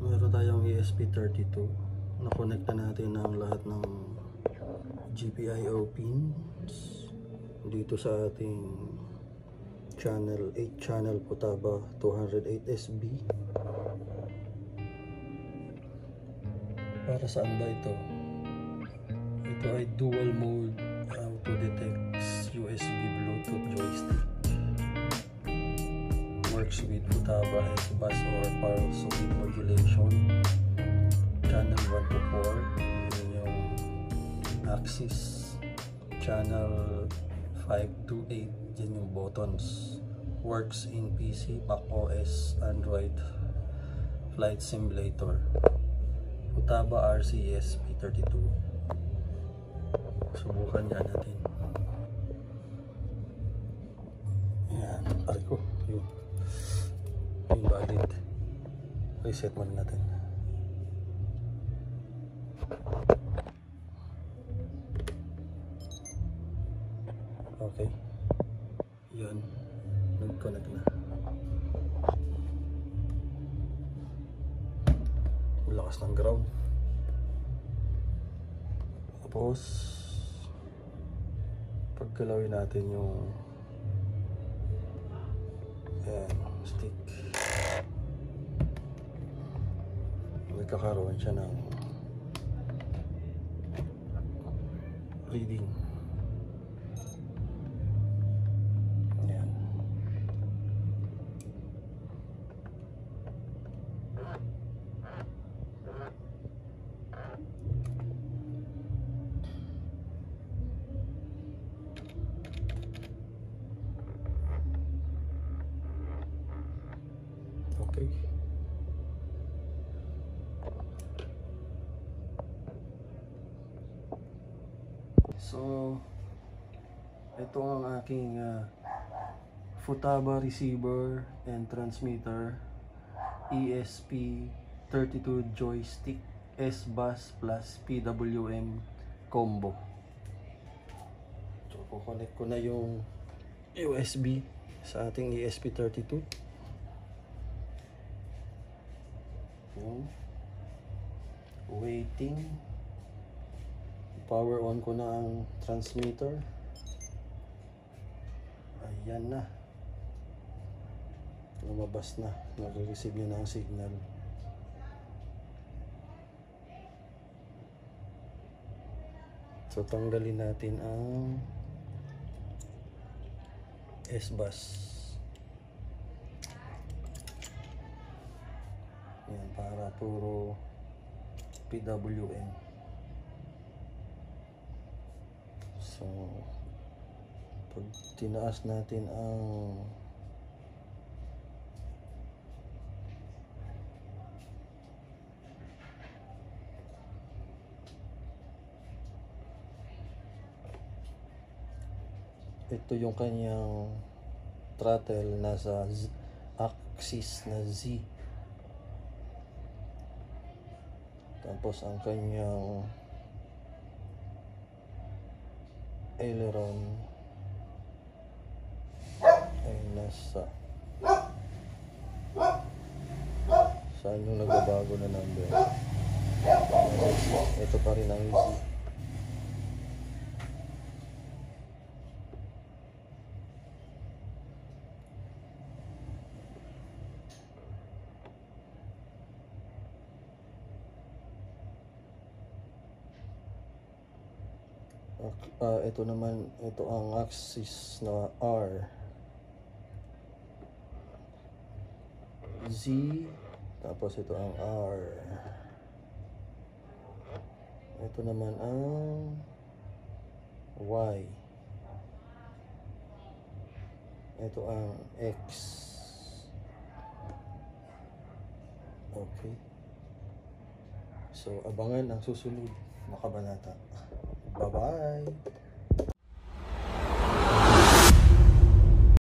Meron tayong ESP32. Nakonekta natin ang lahat ng GPIO pins dito sa ating channel 8 channel Futaba 208SB. Para saan ba ito? Ito ay dual mode auto detects USB Bluetooth joystick. Works with Futaba S-Bus or pulse width modulation. Channel 1 to 4. Yun yung axis. Channel 5 to 8. Yan yung buttons. Works in PC, Mac OS, Android, Flight Simulator. Futaba RC ESP32. Subukan nga natin. Ayan, pare ko. Yung valid. Reset muna natin. Okay. Yun. Nag-connect na. Lakas ng ground. Tapos paggalawin natin yung stick, nagkakaroon siya ng reading. Ayan. Okay. So, ito ang aking Futaba receiver and transmitter ESP32 joystick S-Bus plus PWM combo. So, kukonect ko na yung USB sa ating ESP32. Waiting. Power on ko na ang transmitter. Ayan na. Lumabas na. Nag-receive na ang signal. So tanggalin natin ang S-Bus. Ayan, para puro PWM. So pag tinaas natin ang ito yung kanyang throttle, nasa axis na Z. Tapos ang kanyang aileron ay nasa saan yung nagbabago na number. Ito pa rin ang Z. Ito naman, ito ang axis na R, Z, tapos ito ang R. Ito naman ang Y. Ito ang X. Okay. So, abangan ang susunod na kabanata. Bye-bye!